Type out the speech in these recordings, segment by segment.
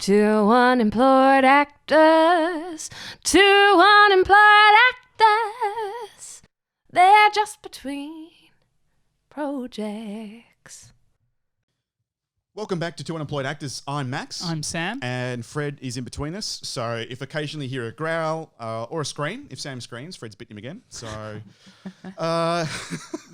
Two unemployed actors, two unemployed actors. They're just between projects. Welcome back to Two Unemployed Actors. I'm Max. I'm Sam. And Fred is in between us. So if occasionally you hear a growl or a scream, if Sam screams, Fred's bitten him again. So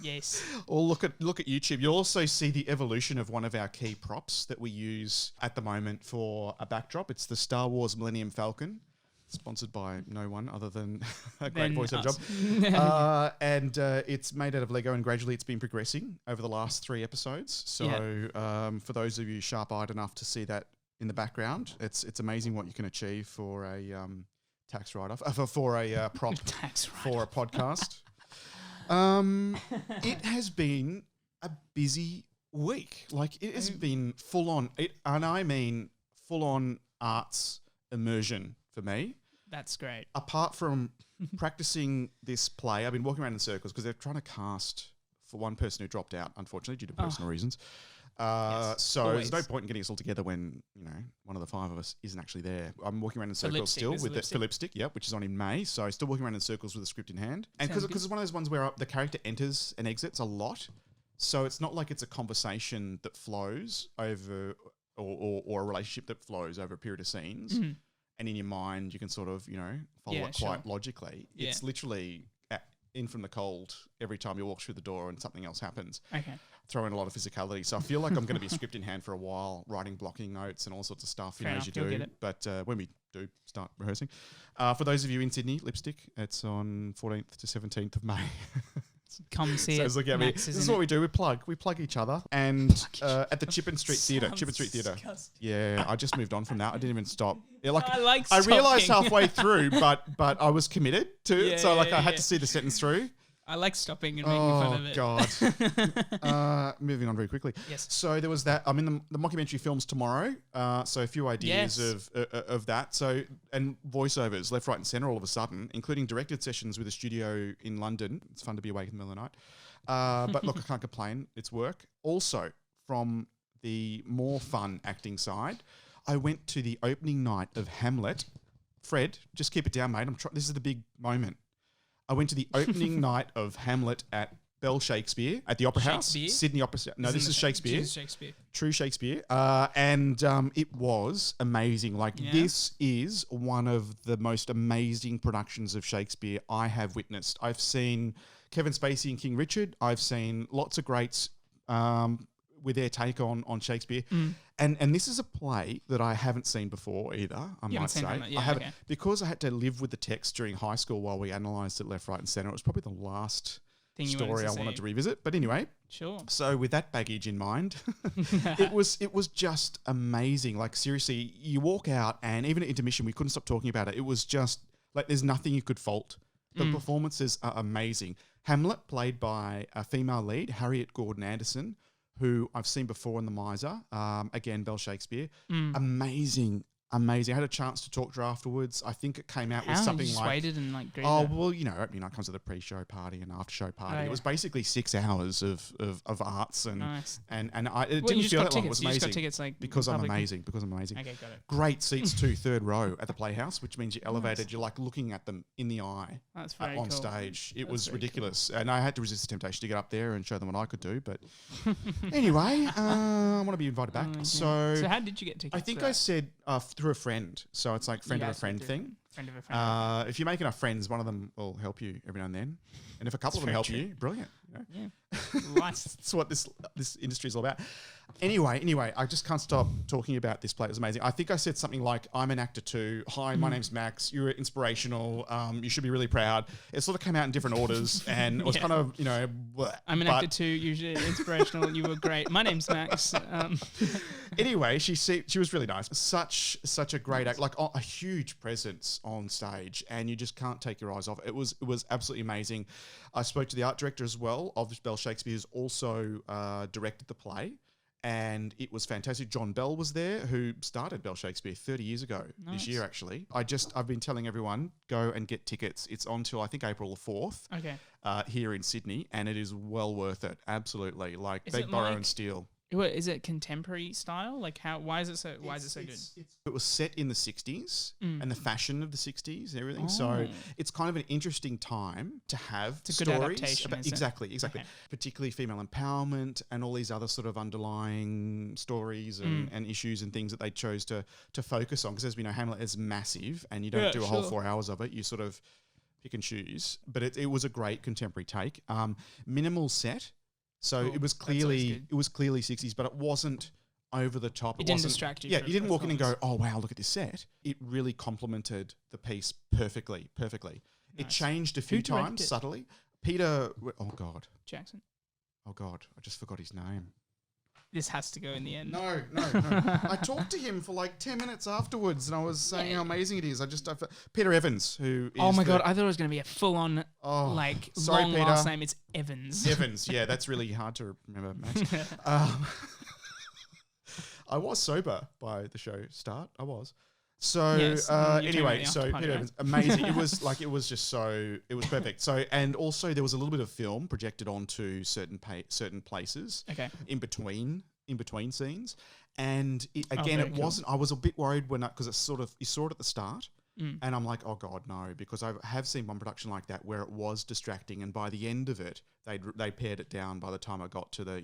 Yes. Or look at YouTube. You'll also see the evolution of one of our key props that we use at the moment for a backdrop. It's the Star Wars Millennium Falcon, sponsored by no one other than a great voiceover job. And it's made out of Lego, and gradually it's been progressing over the last 3 episodes. So for those of you sharp-eyed enough to see that in the background, it's amazing what you can achieve for a tax write-off, for a prop for a podcast. It has been a busy week. Like, it has been full-on, and I mean full-on arts immersion for me. That's great. Apart from practicing this play, I've been walking around in circles because they're trying to cast for one person who dropped out, unfortunately, due to personal reasons. So always. there's no point in getting us all together when, one of the 5 of us isn't actually there. I'm walking around in circles still with the for lipstick, which is on in May. So still walking around in circles with a script in hand. And because it's one of those ones where the character enters and exits a lot. So it's not like it's a conversation that flows over or a relationship that flows over a period of scenes. Mm-hmm. And in your mind, you can sort of, follow it quite logically. Yeah. It's literally in from the cold every time you walk through the door and something else happens. Okay. Throw in a lot of physicality. So I feel like I'm going to be a script in hand for a while, writing blocking notes and all sorts of stuff, as you do. But when we do start rehearsing. For those of you in Sydney, Lipstick, it's on 14th to 17th of May. Come see it. Look at me. This is what we do. We plug each other. And at the Chippen Street Theatre. Yeah, I just moved on from that. I didn't even stop. I realised halfway through, but I was committed to it. So I had to see the sentence through. I like stopping and making fun of it. Oh, God. Moving on very quickly. Yes. So there was that. I'm in the mockumentary films tomorrow. So a few ideas of that. So, and voiceovers left, right and centre all of a sudden, including directed sessions with a studio in London. It's fun to be awake in the middle of the night. But look, I can't complain. It's work. Also, from the more fun acting side, I went to the opening night of Hamlet. Fred, just keep it down, mate. This is the big moment. I went to the opening night of Hamlet at Bell Shakespeare at the Opera House, Sydney Opera. No, this is Shakespeare. True Shakespeare. And it was amazing. This is one of the most amazing productions of Shakespeare I have witnessed. I've seen Kevin Spacey and King Richard. I've seen lots of greats with their take on Shakespeare. And this is a play that I haven't seen before either, I might say. I haven't, because I had to live with the text during high school while we analysed it left, right and centre. It was probably the last story I wanted to revisit. But anyway, sure. So with that baggage in mind, it was just amazing. Like, seriously, you walk out and even at intermission, we couldn't stop talking about it. It was just like there's nothing you could fault. The performances are amazing. Hamlet, played by a female lead, Harriet Gordon-Anderson, who I've seen before in The Miser, again, Bell Shakespeare. Amazing. I had a chance to talk to her afterwards. I think it came out with something like... waited and greeted her? Opening night comes with a pre-show party and after-show party. It was basically 6 hours of arts and nice. and it didn't feel that long. It was amazing. You just got tickets because I'm amazing. Okay, got it. Great seats too, third row at the Playhouse, which means you're elevated. Nice. You're like looking at them in the eye. That's very on cool. stage. It was ridiculous, and I had to resist the temptation to get up there and show them what I could do. But anyway, I want to be invited back. So how did you get tickets? I think I said through a friend. So it's like friend of a friend thing. Friend of a friend. If you make enough friends, one of them will help you every now and then. And if a couple of them help you, brilliant. That's what this industry is all about. Anyway, I just can't stop talking about this play. It was amazing. I think I said something like, I'm an actor too. Hi, my name's Max. You're inspirational. You should be really proud. It sort of came out in different orders and it was kind of, bleh. I'm an actor too, usually inspirational. You were great. My name's Max. Anyway, she was really nice. Such a great act, like a huge presence on stage, and you just can't take your eyes off it. It was absolutely amazing. I spoke to the art director as well of Bell Shakespeare, who's also directed the play. And it was fantastic. John Bell was there, who started Bell Shakespeare 30 years ago this year, actually. I've been telling everyone, go and get tickets. It's on till, I think, April the 4th here in Sydney, and it is well worth it. Absolutely. Like, beg, borrow and steal. What, is it contemporary style? Like why is it so good? It was set in the 60s and the fashion of the 60s and everything. Oh. So it's kind of an interesting time to have It's a good stories adaptation, about, isn't it? exactly, Okay. particularly female empowerment and all these other sort of underlying stories and issues and things that they chose to focus on. Because as we know, Hamlet is massive and you don't do a whole 4 hours of it. You sort of pick and choose. But it was a great contemporary take. Minimal set. So Cool. it was That's always clearly good. 60s, but it wasn't over the top. It didn't wasn't, distract you. Yeah, for- you didn't for walk in and go, performance. "Oh wow, look at this set." It really complemented the piece perfectly. It Nice. changed a few Who directed times it? subtly. Peter, oh god, Jackson. I just forgot his name. This has to go in the end. No. I talked to him for like 10 minutes afterwards, and I was saying how amazing it is. Peter Evans, who is Oh my god, the- I thought it was going to be a full-on, Oh, sorry, long Peter. last name. It's Evans. Evans, yeah, that's really hard to remember, Max. I was sober by the show start. I was. So Yes, you came anyway, out so after party, Peter right? Evans, amazing. It was just so, it was perfect. So, and also there was a little bit of film projected onto certain places Okay. in between scenes. And it very cool. wasn't, I was a bit worried because it's sort of, you saw it at the start. Mm. And I'm like, oh God, no, because I have seen one production like that where it was distracting, and by the end of it, they pared it down by the time I got to the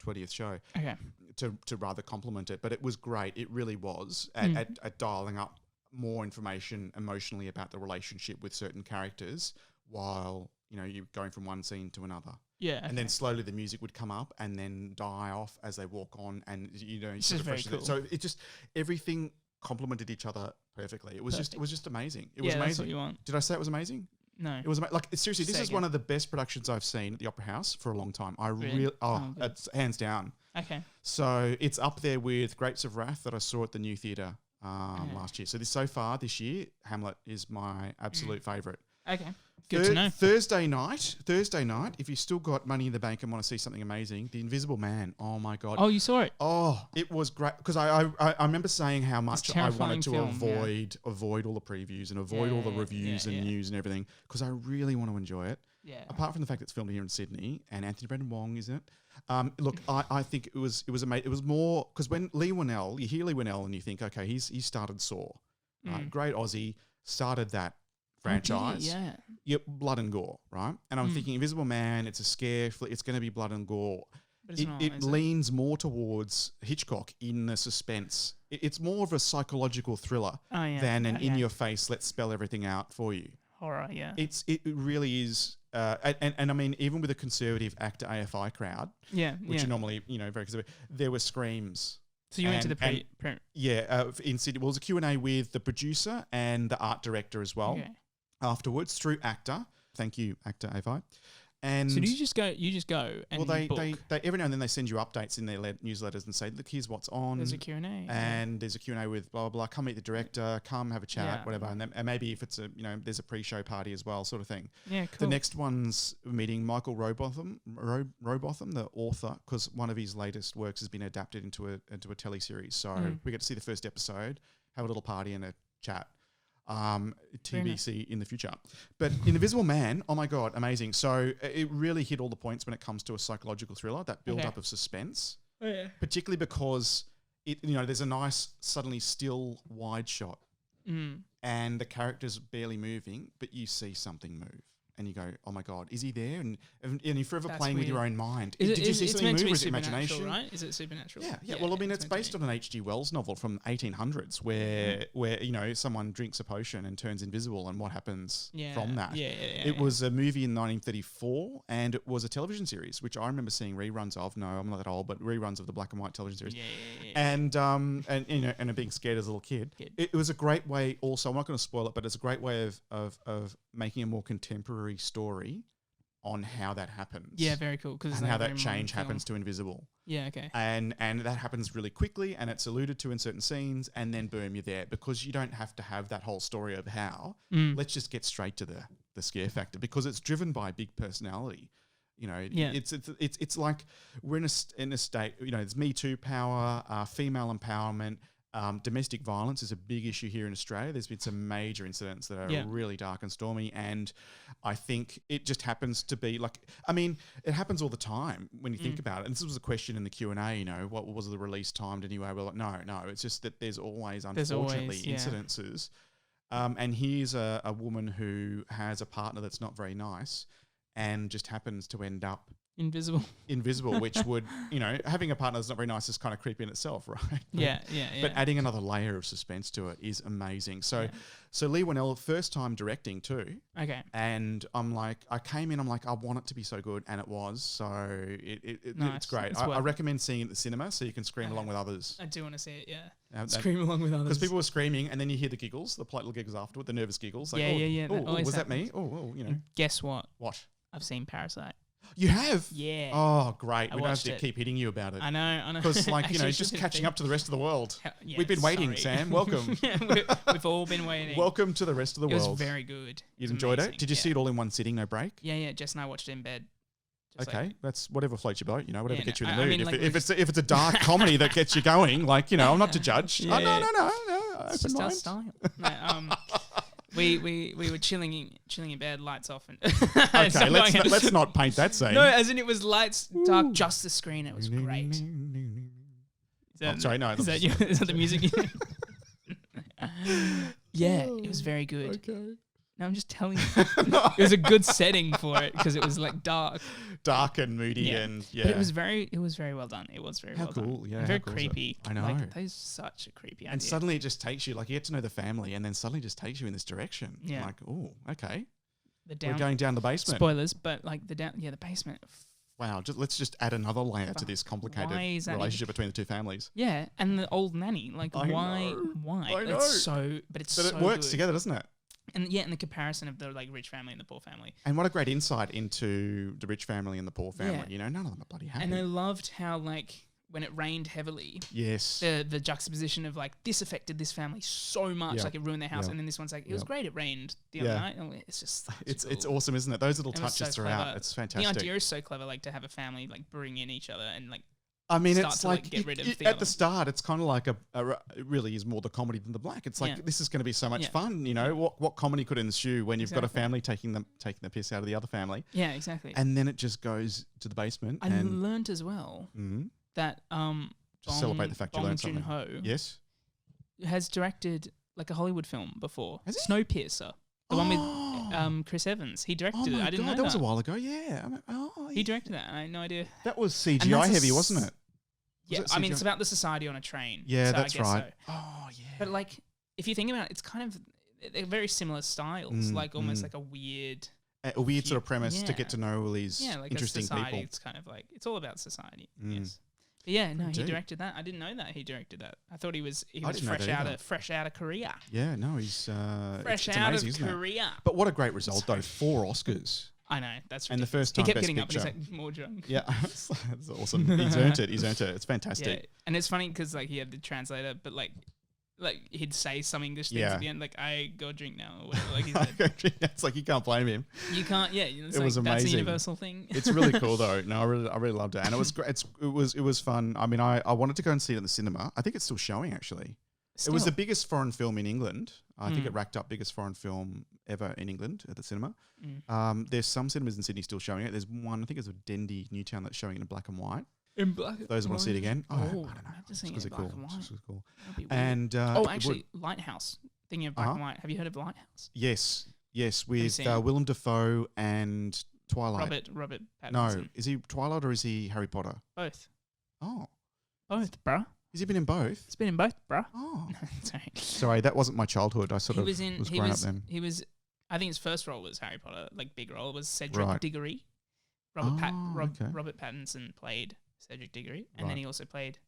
20th show Okay. to rather complement it. But it was great. It really was at dialing up more information emotionally about the relationship with certain characters while you're going from one scene to another. Yeah. And then slowly the music would come up and then die off as they walk on, and This is very cool. So it just everything complemented each other perfectly. It was just amazing. It was That's amazing. what you want. Did I say it was amazing? No. It was like seriously. This Say is again. one of the best productions I've seen at the Opera House for a long time. I Really? really, Oh, good. it's hands down. Okay. So it's up there with Grapes of Wrath that I saw at the New Theatre last year. So this year, Hamlet is my absolute favourite. Okay. Good to know. Thursday night, if you still got money in the bank and want to see something amazing, The Invisible Man. Oh my God. Oh, you saw it? Oh, it was great because I remember saying how much I terrifying wanted to film, yeah. avoid all the previews and avoid all the reviews and news and everything because I really want to enjoy it. Yeah. Apart from the fact it's filmed here in Sydney and Anthony Brendan Wong is in it. Look, I think it was amazing. It was more because when Leigh Whannell, you hear Leigh Whannell and you think, okay, he started Saw, right? Great Aussie, started that franchise. Yeah. Yep, blood and gore, right? And I'm thinking Invisible Man, it's a scare flick, it's going to be blood and gore. But it's not, It is it? leans more towards Hitchcock in the suspense. It's more of a psychological thriller Oh, yeah. than an Okay. in-your-face, let's spell everything out for you. Horror, yeah. It really is, and I mean, even with a conservative AACTA AFI crowd, Yeah. which yeah. are normally, very conservative, there were screams. So you went to the and- pre. Yeah, in Sydney. Well, it was a Q&A with the producer and the art director as well. Okay. Afterwards through AACTA. Thank you, AACTA AFI. And So do you just go and well, they book? every now and then they send you updates in their newsletters and say, look, here's what's on. There's a Q&A. And there's a Q&A with blah, blah, blah. Come meet the director, come have a chat, Yeah. whatever. And maybe if it's there's a pre-show party as well, sort of thing. Yeah, cool. The next one's meeting Michael Robotham, the author, because one of his latest works has been adapted into a teleseries. So we get to see the first episode, have a little party and a chat. TBC in the future. But Invisible Man, oh my God, amazing. So it really hit all the points when it comes to a psychological thriller, that build up of suspense, Oh, yeah. particularly because there's a nice suddenly still wide shot and the character's barely moving, but you see something move. And you go, oh my God, is he there? And you're forever That's playing with your weird. own mind. Is Did you see it's something meant to move? be Was it supernatural, imagination? right? Is it supernatural? Yeah. Well, I mean, it's meant to based be. on an H.G. Wells novel from 1800s where someone drinks a potion and turns invisible, and what happens from that. It was a movie in 1934, and it was a television series, which I remember seeing reruns of. No, I'm not that old, but reruns of the black and white television series. And and being scared as a little kid. It was a great way. Also, I'm not going to spoil it, but it's a great way of making a more contemporary story on how that happens. Yeah, very cool. And how that change happens to Invisible. Yeah, okay. And that happens really quickly, and it's alluded to in certain scenes, and then boom, you're there, because you don't have to have that whole story of how. Let's just get straight to the scare factor, because it's driven by big personality. It's like we're in a state. There's Me Too power, female empowerment. Domestic violence is a big issue here in Australia. There's been some major incidents that are really dark and stormy, and I think it just happens to be like, I mean, it happens all the time when you think about it. And this was a question in the Q&A, you know, what was the release timed anyway? We're like, no, it's just that there's always, unfortunately, incidences. And here's a woman who has a partner that's not very nice and just happens to end up invisible, which would, you know, having a partner that's not very nice is kind of creepy in itself, right? Yeah. But adding another layer of suspense to it is amazing. So Leigh Whannell, first time directing too. Okay. And I'm like, I came in, I'm like, I want it to be so good, and it was. So it's great. I recommend seeing it at the cinema so you can scream along with others. I do want to see it, yeah. Scream along with others. Because people were screaming, and then you hear the giggles, the polite little giggles afterward, the nervous giggles. Like, yeah. Oh, was that me? Oh, you know. And guess what? What? I've seen Parasite. You have? Yeah. Oh, great. We don't have to keep hitting you about it. I know. Because, like, you know, just catching up to the rest of the world. Yeah, We've been waiting, Sam. Welcome. We've all been waiting. Welcome to the rest of the world. It was very good. You enjoyed it? Did you see it all in one sitting, no break? Yeah. Jess and I watched it in bed. Okay, that's whatever floats your boat, you know, whatever gets you in the I mood. mean, if it's a dark comedy that gets you going, like, you know, I'm not to judge. Yeah. No. It's just our style. No, we were chilling in bed, lights off, and okay, let's not paint that scene. No, as in it was lights dark, just the screen. It was great. Is that the music? Yeah, it was very good. Okay. No, I'm just telling you. It was a good setting for it because it was like dark and moody, and But it was very well done. It was very well done. Cool, yeah. And very creepy. I know. Like, that is such a creepy idea. And suddenly it just takes you, like, you get to know the family, and then suddenly just takes you in this direction. Yeah. Like, oh, okay. We're going down the basement. Spoilers, but like the basement. Wow, let's just add another layer to this complicated relationship between the two families. Yeah, and the old nanny. Like, why? I know. It's so, but it's so it works good. together, doesn't it? And and the comparison of the like rich family and the poor family. And what a great insight into the rich family and the poor family. Yeah. You know, none of them are bloody happy. And I loved how, like, when it rained heavily, the juxtaposition of like this affected this family so much, like it ruined their house, and then this one's like, it was great, it rained the other night. It's just it's awesome, isn't it? Those little touches throughout, clever. It's fantastic. The idea is so clever, like to have a family like bring in each other and like. I mean, it's like get rid of at the start, it's kind of like it really is more the comedy than the black. It's like this is going to be so much fun, you know. What comedy could ensue when you've got a family taking the piss out of the other family? Yeah, exactly. And then it just goes to the basement. I learned as well that just celebrate the fact you learned something. Joon-ho has directed like a Hollywood film before. Snowpiercer, the one with Chris Evans. He directed it. I didn't know that was a while ago. Yeah. He directed that. I had no idea. That was CGI heavy, wasn't it? Yeah, I mean, it's about the society on a train. Yeah, so that's right. So. Oh, yeah. But like, if you think about it, it's kind of they're very similar styles. Like almost like a weird sort of premise to get to know all these like interesting society, people. It's kind of like it's all about society. Yes. But yeah, no, he directed that. I didn't know that he directed that. I thought he was fresh out of Korea. Yeah, no, he's fresh it's out amazing, of Korea. But what a great result though! 4 Oscars. I know, that's ridiculous. And the first time he kept Best getting Picture. up and he's like more drunk. Yeah, that's awesome. He's earned it. It's fantastic. Yeah. And it's funny because like he had the translator, but like he'd say some English things at the end, like I go drink now or whatever. Like he's like, it's like you can't blame him. You can't. Yeah, it was amazing. That's a universal thing. It's really cool though. No, I really loved it, and it was great. It was fun. I mean, I wanted to go and see it in the cinema. I think it's still showing actually. It was the biggest foreign film in England. I think it racked up biggest foreign film ever in England at the cinema. There's some cinemas in Sydney still showing it. There's one, I think it's a Dendy Newtown that's showing it in black and white. In black. Those who want to see it again. I don't know. Just because it's black and white. Cool. And actually, Lighthouse. Thinking of black and white. Have you heard of Lighthouse? Yes, with Willem Dafoe and Twilight. Robert Pattinson. No, is he Twilight or is he Harry Potter? Both. Oh, both, bruh. Has he been in both? He's been in both, bruh. Oh, sorry. Sorry, that wasn't my childhood. I sort of was growing up then. He was. I think his first role was Harry Potter. Like big role was Cedric Diggory. Robert Pattinson played Cedric Diggory, and then he also played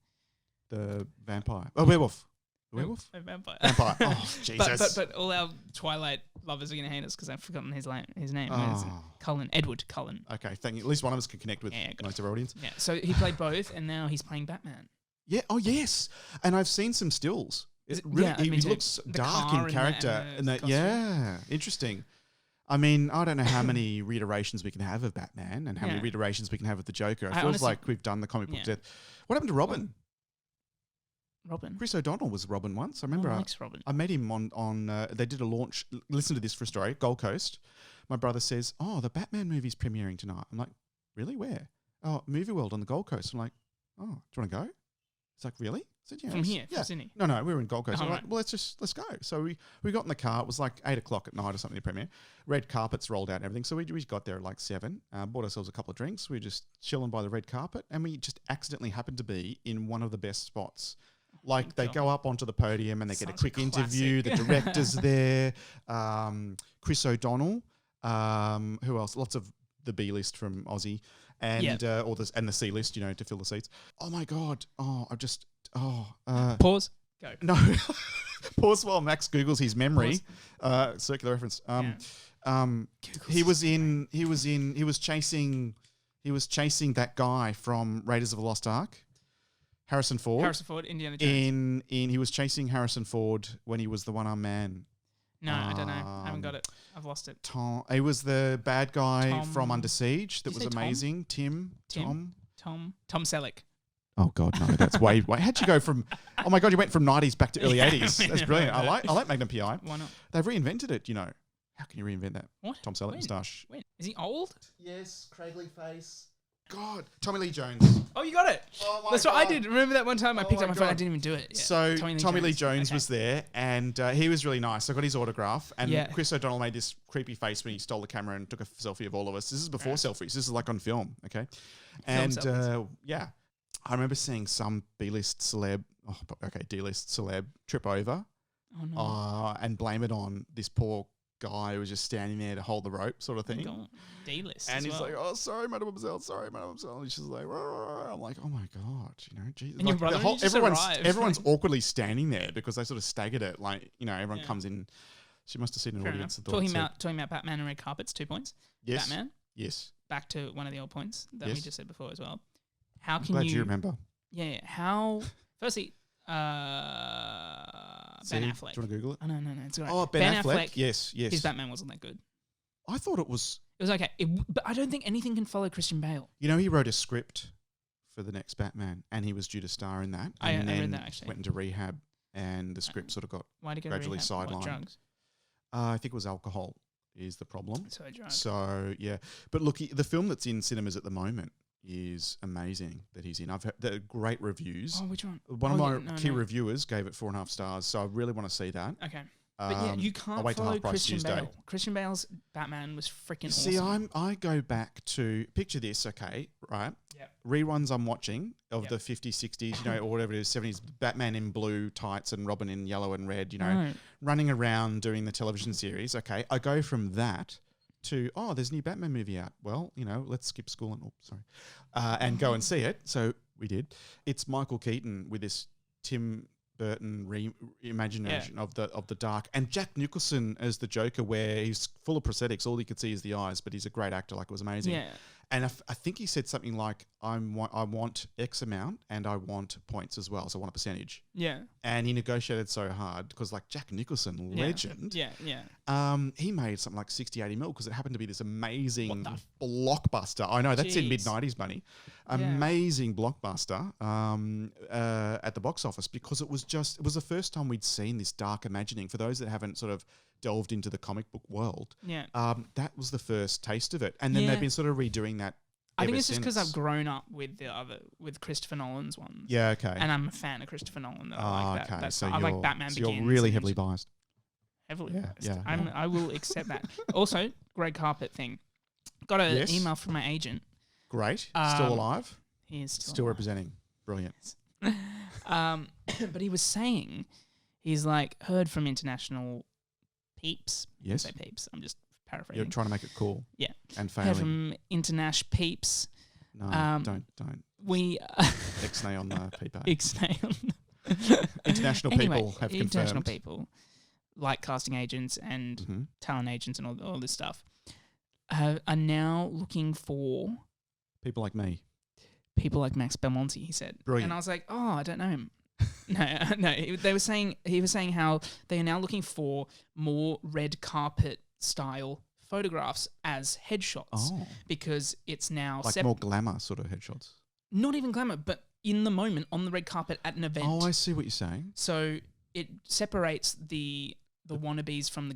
the vampire. Oh, werewolf. The werewolf? A vampire. Vampire. Oh, Jesus. But all our Twilight lovers are going to hate us because I've forgotten his name. Oh. Edward Cullen. Okay, thank you. At least one of us can connect with most of our audience. Yeah, so he played both, and now he's playing Batman. Yeah. Oh, yes. And I've seen some stills. He looks dark in character. Interesting. I mean, I don't know how many reiterations we can have of Batman and how many reiterations we can have of the Joker. It feels like we've done the comic book death. What happened to Robin? Robin. Chris O'Donnell was Robin once. I remember. Robin. I met him on they did a launch. Listen to this for a story. Gold Coast. My brother says, "Oh, the Batman movie's premiering tonight." I'm like, "Really? Where?" "Oh, Movie World on the Gold Coast." I'm like, "Oh, do you want to go?" He's like, "Really?" I said, "Yeah." From here, from Sydney. No, we were in Gold Coast. Oh, I'm like, "Well, let's go." So we got in the car. It was like 8:00 at night or something. The premiere. Red carpets rolled out and everything. So we got there at like 7. Bought ourselves a couple of drinks. We were just chilling by the red carpet, and we just accidentally happened to be in one of the best spots. Like they go up onto the podium and they get a quick interview. The director's there. Chris O'Donnell. Who else? Lots of the B list from Aussie, and and the C list, to fill the seats. Oh my god! Pause. Go. No, pause while Max Googles his memory. Circular reference. He was chasing that guy from Raiders of the Lost Ark. Harrison Ford, Indiana Jones. He was chasing Harrison Ford when he was the one-armed man. No, I don't know. I haven't got it. I've lost it. He was the bad guy from Under Siege. That was amazing. Tom Selleck. Oh God, no! That's way. How'd you go from? Oh my God, you went from 90s back to early 80s. That's brilliant. I like Magnum PI. Why not? They've reinvented it. How can you reinvent that? What? Tom Selleck moustache. When? Is he old? Yes, cradly face. God, Tommy Lee Jones. Oh, you got it. Oh my That's God. what I did. Remember that one time I picked up my phone? I God. didn't even do it. Yeah. So Tommy Lee Jones was there, and he was really nice. I got his autograph, and Chris O'Donnell made this creepy face when he stole the camera and took a selfie of all of us. This is before selfies. This is like on film, okay? I remember seeing some D-list celeb trip over, and blame it on this poor guy who was just standing there to hold the rope, sort of thing. D-list, and he's like, "Oh, sorry, mademoiselle, sorry, mademoiselle." And she's like, "Rrr." I'm like, "Oh my God, Jesus!" And your brother everyone's awkwardly standing there because they sort of staggered it. Like, everyone comes in. She must have seen an audience. Talking about Batman and red carpets, 2 points. Yes. Batman. Yes. Back to one of the old points that we just said before as well. How can Glad you remember. Yeah. How? Firstly, Ben Affleck. Do you want to Google it? Oh, no, it's all right. Oh, Ben Affleck. Yes. His Batman wasn't that good. I thought it was. It was okay, but I don't think anything can follow Christian Bale. He wrote a script for the next Batman, and he was due to star in that. I then read that actually. Went into rehab, and the script sort of got gradually sidelined. What drugs? I think it was alcohol is the problem. So drunk. So yeah, but look, the film that's in cinemas at the moment is amazing that he's in. I've heard great reviews. Oh, which one? One of my key reviewers gave it 4.5 stars, so I really want to see that. Okay. But you can't follow Christian Bale. Christian Bale's Batman was freaking awesome. See, I go back to, picture this, okay, right? Yep. Reruns I'm watching of the 50s, 60s, or whatever it is, 70s, Batman in blue tights and Robin in yellow and red, running around doing the television series, okay? I go from that to, there's a new Batman movie out. Well, let's skip school and go and see it. So we did. It's Michael Keaton with this Tim Burton reimagination of the dark, and Jack Nicholson as the Joker, where he's full of prosthetics. All you could see is the eyes, but he's a great actor. Like, it was amazing. Yeah. And I think he said something like, I want X amount and I want points as well. So I want a percentage. Yeah. And he negotiated so hard because, like, Jack Nicholson, legend. Yeah. He made something like 60, 80 mil because it happened to be this amazing blockbuster. I know, that's in mid-90s money. Amazing blockbuster at the box office, because it was the first time we'd seen this dark imagining. For those that haven't sort of delved into the comic book world, that was the first taste of it. And then they've been sort of redoing that. I think it's just because I've grown up with with Christopher Nolan's ones. Yeah, okay. And I'm a fan of Christopher Nolan. I like that. So I like Batman Begins. You're really heavily biased. Heavily biased. Yeah. I will accept that. Also, red carpet thing. Got an email from my agent. Great. Still alive? He is still representing. Brilliant. But he was saying, he's like, heard from international peeps. Yes. I say peeps. I'm just paraphrasing. You're trying to make it cool. Yeah. And failing. Heard from international peeps. No, don't. We Ixnay on the paper. Ixnay on international people have confirmed. International people, like casting agents and talent agents and all this stuff, are now looking for people like me. People like Max Belmonte, he said. Brilliant. And I was like, oh, I don't know him. No. He was saying how they are now looking for more red carpet style photographs as headshots because it's now like more glamour sort of headshots. Not even glamour, but in the moment on the red carpet at an event. Oh, I see what you're saying. So it separates the wannabes from the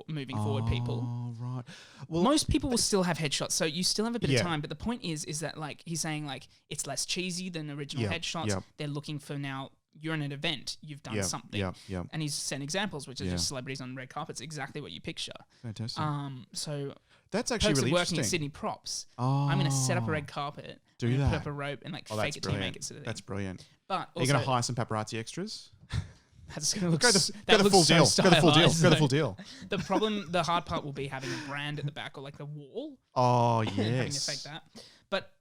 moving forward people. Oh, right. Well, most people will still have headshots, so you still have a bit of time. But the point is that like he's saying like it's less cheesy than original headshots. Yep. They're looking for now. You're in an event. You've done something. Yep. And he's sent examples, which are just celebrities on red carpets. Exactly what you picture. Fantastic. So that's actually really working interesting. in Sydney props. Oh, I'm going to set up a red carpet, do and that, put up a rope, and like fake it till you make it sort of thing. That's brilliant. But are you going to hire some paparazzi extras? That's going to look Go the full deal. Go the full deal. The hard part will be having a brand at the back or like the wall. Oh yes. Having to fake that. But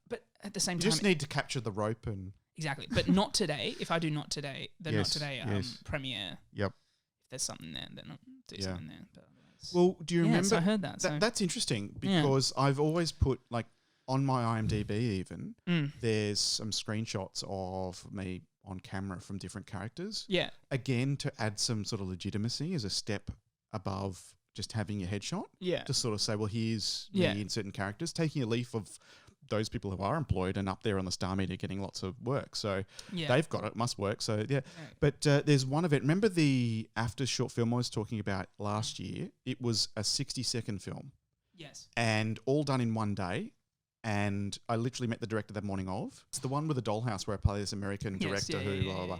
at the same time, you just need to capture the rope and. Exactly, but not today. If I do not today, the not today premiere. Yep. If there's something there, then I'll do something there. But well, do you remember? So I heard that. That's interesting because I've always put like on my IMDb even there's some screenshots of me on camera from different characters. Yeah. Again, to add some sort of legitimacy as a step above just having your headshot. Yeah. To sort of say, well, here's me in certain characters, taking a leaf of those people who are employed and up there on the Star Meter getting lots of work. So they've got it, must work. So But there's one event. Remember the after short film I was talking about last year? It was a 60-second film. Yes. And all done in one day. And I literally met the director that morning of. It's the one with the dollhouse where I play this American director who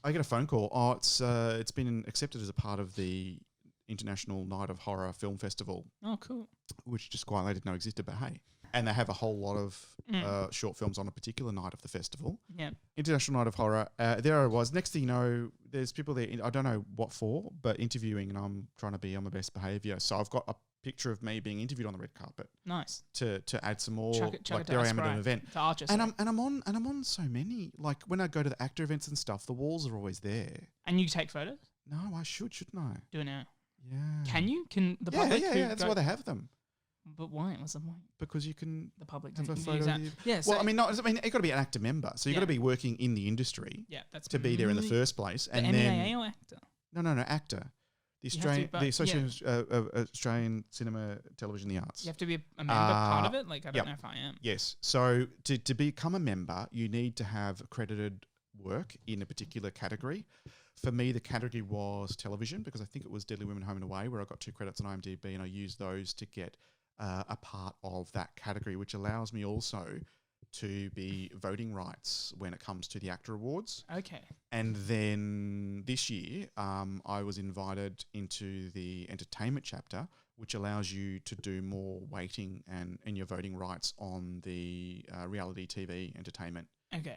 I get a phone call. Oh, it's been accepted as a part of the International Night of Horror Film Festival. Oh, cool. Which just quite I didn't know existed, but hey. And they have a whole lot of short films on a particular night of the festival. Yeah. International Night of Horror. There I was. Next thing you know, there's people there, I don't know what for, but interviewing, and I'm trying to be on my best behaviour. So I've got a picture of me being interviewed on the red carpet. Nice. To add some more, chuck it there I am at an event. To Archer, and I'm on so many. Like when I go to the actor events and stuff, the walls are always there. And you take photos? No, I shouldn't I? Do it now. Yeah. Can you? Can the public? Yeah. That's why they have them. But why? What's the point? Because you can the public have a photo of you. Yeah. Well, you've got to be an actor member, so you've got to be working in the industry. Yeah, that's to be there in the first place. The and MEAA or actor? No, actor. The Australian Cinema, Television, the Arts. You have to be a member part of it. Like I don't know if I am. Yes. So to become a member, you need to have accredited work in a particular category. For me, the category was television because I think it was Deadly Women Home and Away where I got 2 credits on IMDb and I used those to get a part of that category, which allows me also to be voting rights when it comes to the AACTA Awards. Okay. And then this year, I was invited into the entertainment chapter, which allows you to do more weighting and your voting rights on the reality TV entertainment. Okay.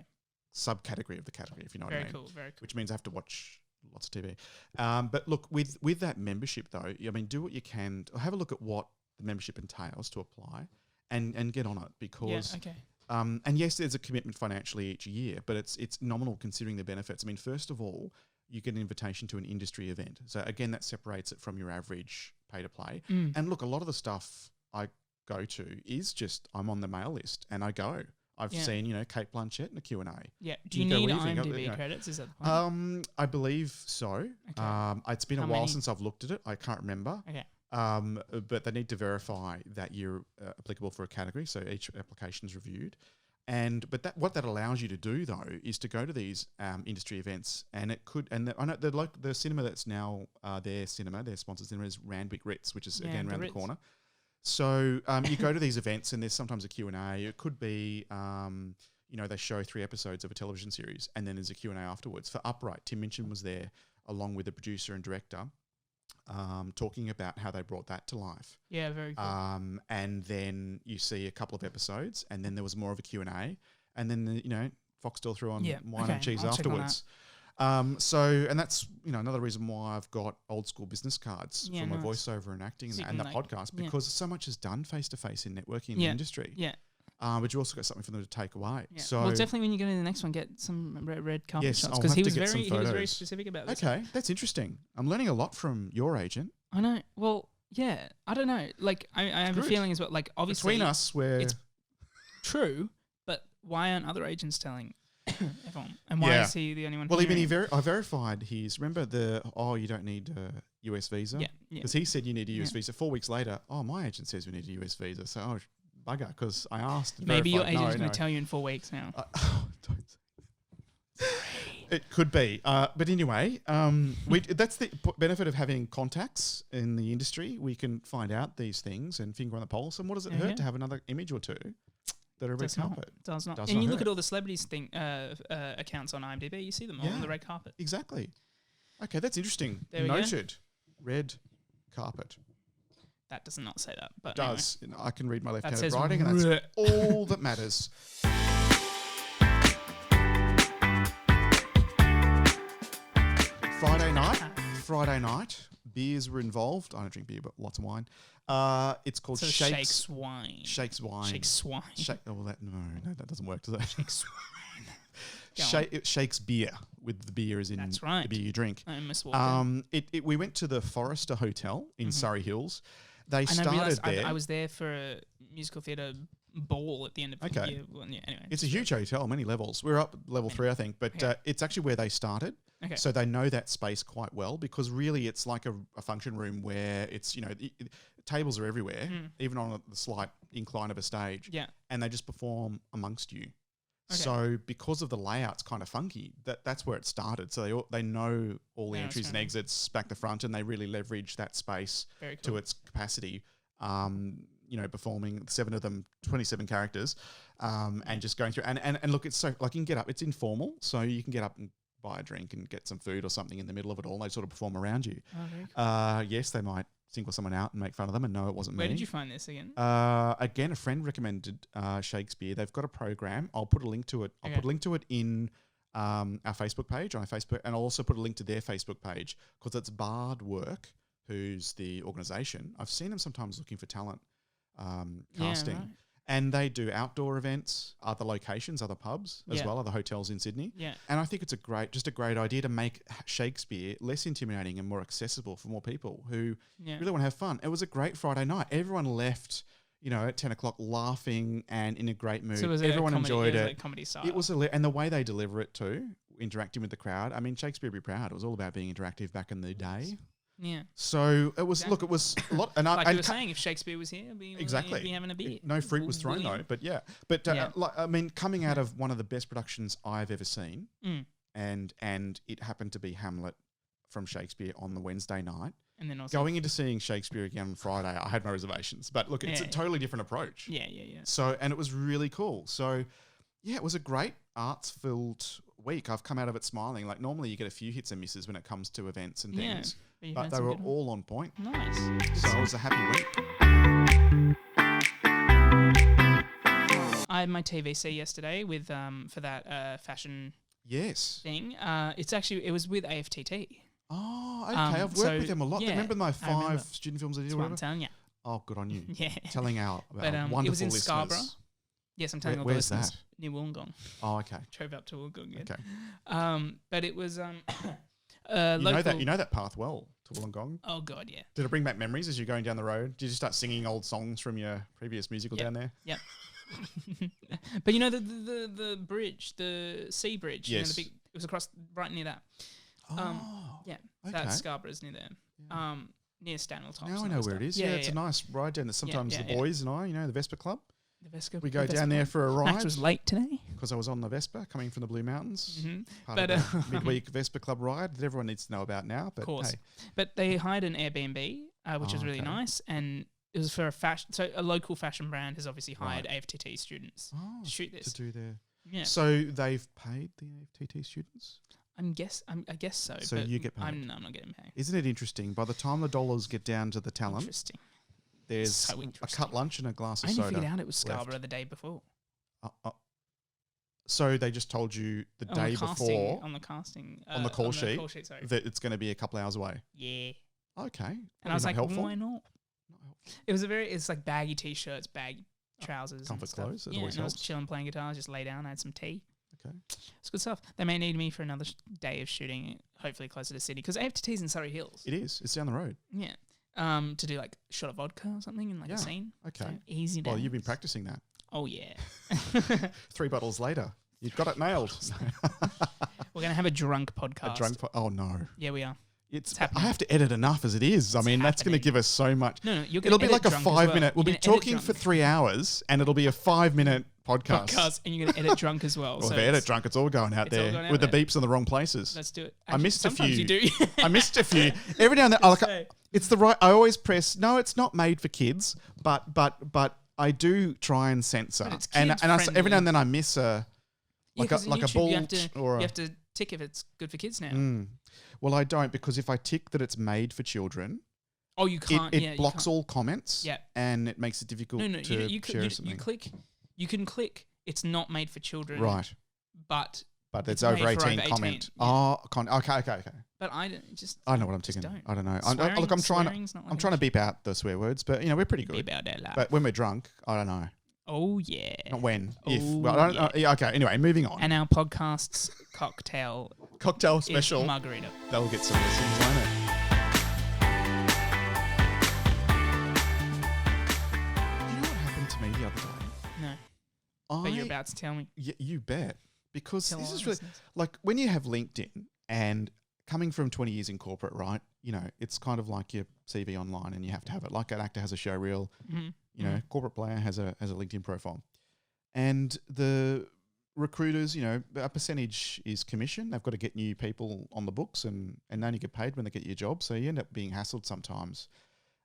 Subcategory of the category, if you know what I mean. Very cool. Which means I have to watch lots of TV. But look, with that membership though, I mean, do what you can. Have a look at what the membership entails to apply and get on it because... Yeah, okay. And yes, there's a commitment financially each year, but it's nominal considering the benefits. I mean, first of all, you get an invitation to an industry event. So again, that separates it from your average pay-to-play. And look, a lot of the stuff I go to is just I'm on the mail list and I go. I've seen, Kate Blanchett in a Q&A. Yeah. Do you need IMDb credits? Is that the point? I believe so. Okay. It's been a while since I've looked at it. I can't remember. Okay. But they need to verify that you're applicable for a category, so each application is reviewed. But what that allows you to do though is to go to these industry events, and it could. And I know the cinema that's now their sponsored cinema is Randwick Ritz, which is again around the corner. So you go to these events, and there's sometimes a Q&A. It could be. They show 3 episodes of a television series, and then there's a Q&A afterwards. For Upright, Tim Minchin was there along with the producer and director. Talking about how they brought that to life. Yeah, very cool. And then you see a couple of episodes, and then there was more of a Q&A, and then Foxtel threw on Wine and Cheese afterwards. And that's another reason why I've got old school business cards for my voiceover and acting and the podcast because so much is done face to face in networking in the industry. Yeah. But you also got something for them to take away. Yeah. So well, definitely when you go to the next one, get some red carpet shots because he was very specific about this. Okay, that's interesting. I'm learning a lot from your agent. I know. Well, yeah, I don't know. Like I have a feeling as well. Like obviously between us, it's true. But why aren't other agents telling everyone? And why is he the only one? Well, I verified his. Remember you don't need a US visa. Yeah. Because he said you need a US visa. 4 weeks later, my agent says we need a US visa. So bugger, because I asked. Maybe your agent's going to tell you in 4 weeks now. Don't say It could be. But anyway, that's the benefit of having contacts in the industry. We can find out these things and finger on the pulse. And what does it hurt to have another image or two that are red carpet? Does not. And you look at all the celebrities accounts on IMDb, you see them all on the red carpet. Exactly. Okay, that's interesting. Noted. Red carpet. That does not say that. But does. Anyway. I can read my left-handed writing, and that's all that matters. Friday night, beers were involved. I don't drink beer, but lots of wine. It's called Shakes Wine. Shakes Wine. Shakes Wine. No, that doesn't work, does it? Shakes Wine. It shakes beer, with the beer as in the beer you drink. I almost walked in. We went to the Forrester Hotel in Surrey Hills. They and started there. I was there for a musical theatre ball at the end of the year. Well, anyway, it's a huge hotel, many levels. We're up level 3, I think, but it's actually where they started. Okay. So they know that space quite well, because really it's like a function room where it's, tables are everywhere, even on the slight incline of a stage. Yeah. And they just perform amongst you. Okay. So because of the layout's kind of funky, that's where it started. So they know all the entries and exits back to front, and they really leverage that space to its capacity. Performing 7 of them, 27 characters, and just going through. And look, it's so, like, you can get up. It's informal, so you can get up and buy a drink and get some food or something in the middle of it all. They sort of perform around you. Oh, very cool. Yes, they might single someone out and make fun of them and no, it wasn't me. Where did you find this again? Again, a friend recommended Shakespeare. They've got a program. I'll put a link to it. I'll put a link to it in our Facebook page on our Facebook, and I'll also put a link to their Facebook page, because it's Bard Work, who's the organisation. I've seen them sometimes looking for talent casting. Yeah, right. And they do outdoor events, other locations, other pubs as well, other hotels in Sydney. Yeah. And I think it's a great idea to make Shakespeare less intimidating and more accessible for more people who really want to have fun. It was a great Friday night. Everyone left, at 10 o'clock laughing and in a great mood. So everyone enjoyed it. Like comedy style. It was, and the way they deliver it too, interacting with the crowd. I mean, Shakespeare be proud. It was all about being interactive back in the day. Yeah. So it was. Look, it was a lot. And like you were saying, if Shakespeare was here, we'd be having a beer. No fruit was thrown though, but coming out of one of the best productions I've ever seen, and it happened to be Hamlet from Shakespeare on the Wednesday night. And then also going into seeing Shakespeare again on Friday, I had no reservations. But look, it's a totally different approach. Yeah. So, and it was really cool. So, it was a great arts-filled week. I've come out of it smiling. Like, normally you get a few hits and misses when it comes to events and things. But they were all on point. Nice. So it was a happy week. I had my TVC yesterday with for that fashion thing. It was with AFTT. Oh, okay. I've worked with them a lot. Yeah, remember my 5 student films I did? That's what I'm telling you. Oh, good on you. Yeah. Telling out about wonderful it was in listeners. Scarborough. Yes, I'm telling all the listeners. That? Near Wollongong. Oh, okay. Drove up to Wollongong. Yeah. Okay. But it was you know that path well to Wollongong. Oh God, yeah. Did it bring back memories as you're going down the road? Did you start singing old songs from your previous musical down there? Yep. But the bridge, the sea bridge. Yes. It was across right near that. Yeah. Okay. That Scarborough's near there. Yeah. Near Stanwell Tops. Now I know where it is. Yeah, it's a nice ride down there. Sometimes the boys and I, the Vespa Club. The Vespa. We go down there for a ride. Max was late today because I was on the Vespa coming from the Blue Mountains. Mm-hmm. Part of the midweek Vespa Club ride that everyone needs to know about now. But of course. Hey. But they hired an Airbnb, which was really nice, and it was for a fashion. So a local fashion brand has obviously hired AFTT students to shoot this. To do their. Yeah. So they've paid the AFTT students. I guess so. So you get paid. I'm not getting paid. Isn't it interesting? By the time the dollars get down to the talent, there's a cut lunch and a glass of soda. I figured out it was Scarborough the day before. So they just told you the day before on the casting on the call sheet that it's going to be a couple hours away. Yeah. Okay. And I was like, why not? It's like baggy t-shirts, baggy trousers, comfort clothes. Yeah, and I was chilling, playing guitar, just lay down, I had some tea. Okay. It's good stuff. They may need me for another day of shooting, hopefully closer to Sydney, because AFTT's in Surrey Hills. It is. It's down the road. Yeah. To do like a shot of vodka or something in a scene. Okay. So easy days. Well, you've been practicing that. Oh, yeah. 3 bottles later. You've got it nailed. We're going to have a drunk podcast. Oh, no. Yeah, we are. It's I have to edit enough as it is. That's going to give us so much. No, it'll be like a 5-minute. We'll be talking for 3 hours, and it'll be a 5-minute podcasts. And you're going to edit drunk as well. Well, if I edit drunk, it's all going out there with the beeps in the wrong places. Let's do it. Actually, I missed a few. You do. I missed a few. Every now and then, it's the right. I always press. No, it's not made for kids, but I do try and censor. And every now and then I miss a ball. You have to tick if it's good for kids now. Well, I don't, because if I tick that it's made for children. Oh, you can't. It blocks all comments. Yeah. And it makes it difficult to share something. You can click. It's not made for children. Right. But it's over 18 comment. Yeah. Oh, okay. But I know what I'm ticking. I don't know. I'm trying to beep out the swear words, but we're pretty good. Beep out that loud. But when we're drunk, I don't know. Oh yeah. Not when. If. Oh, Well, I don't, yeah. Okay. Anyway, moving on. And our podcast's cocktail special margarita. They'll get some listens, won't it? You know what happened to me the other day? No. But you're about to tell me. Yeah, you bet. Because Tell this is our really listeners. like when you have LinkedIn and coming from 20 years in corporate, right? It's kind of like your CV online, and you have to have it. Like an actor has a show reel. Mm-hmm. Corporate player has a LinkedIn profile, and the recruiters, a percentage is commission. They've got to get new people on the books, and they only get paid when they get your job. So you end up being hassled sometimes.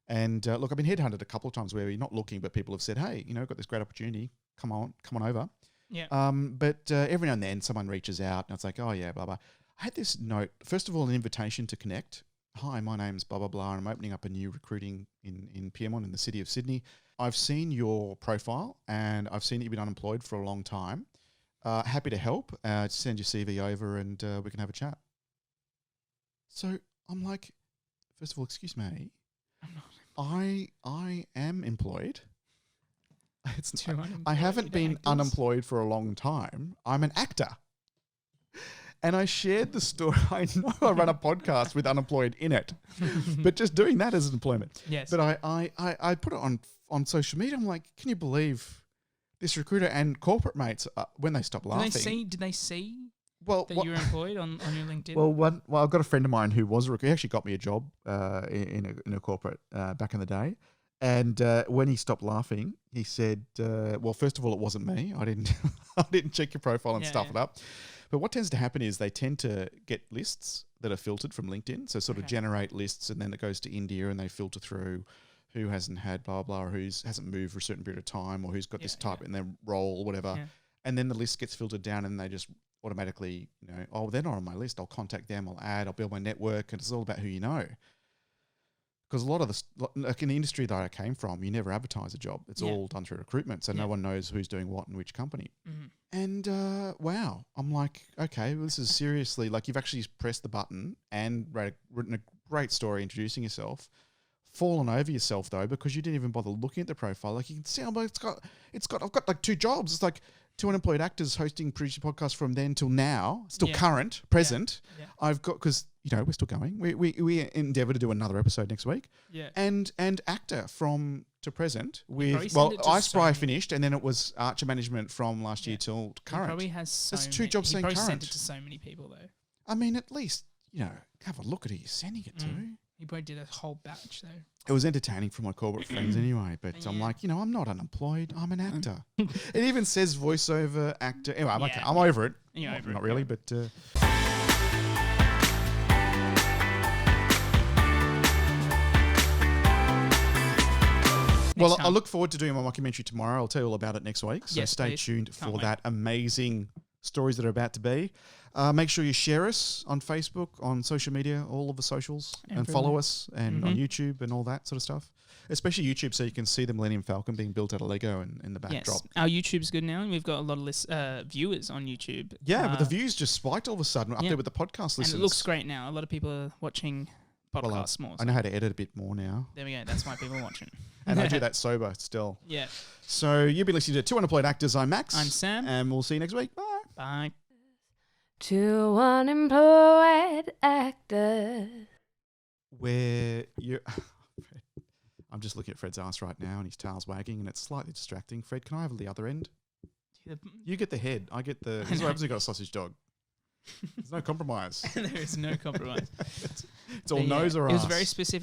And look, I've been headhunted a couple of times where you're not looking, but people have said, "Hey, got this great opportunity. Come on over." Yeah. But every now and then someone reaches out and it's like, oh yeah, blah, blah. I had this note, first of all, an invitation to connect. Hi, my name's blah, blah, blah, and I'm opening up a new recruiting in Pyrmont in the city of Sydney. I've seen your profile and I've seen that you've been unemployed for a long time. Happy to help. Send your CV over and we can have a chat. So I'm like, first of all, excuse me. I am employed. I haven't been unemployed for a long time. I'm an actor. And I shared the story. I know I run a podcast with unemployed in it, but just doing that as employment. Yes. But I put it on social media. I'm like, can you believe this recruiter and corporate mates, when they stop laughing. Did they see that you were employed on your LinkedIn? Well, I've got a friend of mine who was a recruiter. He actually got me a job in a corporate back in the day. And when he stopped laughing, he said, well, first of all, it wasn't me. I didn't check your profile and stuff it up. But what tends to happen is they tend to get lists that are filtered from LinkedIn. So sort of generate lists, and then it goes to India and they filter through who hasn't had blah, blah, or who hasn't moved for a certain period of time, or who's got this type in their role or whatever. Yeah. And then the list gets filtered down and they just automatically, oh, they're not on my list. I'll contact them, I'll add, I'll build my network. And it's all about who you know. Because a lot of like in the industry that I came from, you never advertise a job. It's all done through recruitment. So no one knows who's doing what in which company. Mm-hmm. And wow, I'm like, okay, well, this is seriously, like you've actually pressed the button and written a great story introducing yourself, fallen over yourself though, because you didn't even bother looking at the profile. Like you can see, I've got like 2 jobs. It's like Two Unemployed Actors, hosting, producing podcasts from then till now, still current, present. Yeah. I've got, because we're still going. We endeavour to do another episode next week. Yeah. And actor from to present with Ice Spry finished, and then it was Archer Management from last year till current. He probably has That's 2 jobs saying current. He probably sent it to so many people though. I mean, at least have a look at who you're sending it to. He probably did a whole batch though. It was entertaining for my corporate friends anyway, but I'm like, I'm not unemployed. I'm an actor. It even says voiceover actor. Anyway, I'm okay. I'm over it. You're over it. Not really, but... Well, I look forward to doing my mockumentary tomorrow. I'll tell you all about it next week. So stay tuned for that amazing stories that are about to be. Make sure you share us on Facebook, on social media, all of the socials, and follow us, and on YouTube and all that sort of stuff. Especially YouTube, so you can see the Millennium Falcon being built out of Lego in the backdrop. Yes, our YouTube's good now, and we've got a lot of viewers on YouTube. Yeah, but the views just spiked all of a sudden up there with the podcast listeners. And it looks great now. A lot of people are watching podcasts more. I know how to edit a bit more now. There we go. That's why people are watching. And I do that sober still. Yeah. So you've been listening to Two Unemployed Actors. I'm Max. I'm Sam. And we'll see you next week. Bye. Bye. Two unemployed actors. Where you... I'm just looking at Fred's ass right now and his tail's wagging and it's slightly distracting. Fred, can I have the other end? You get the head. I get the... This is what happens when you've got a sausage dog. There's no compromise. There is no compromise. It's all nose or ass. It was very specific.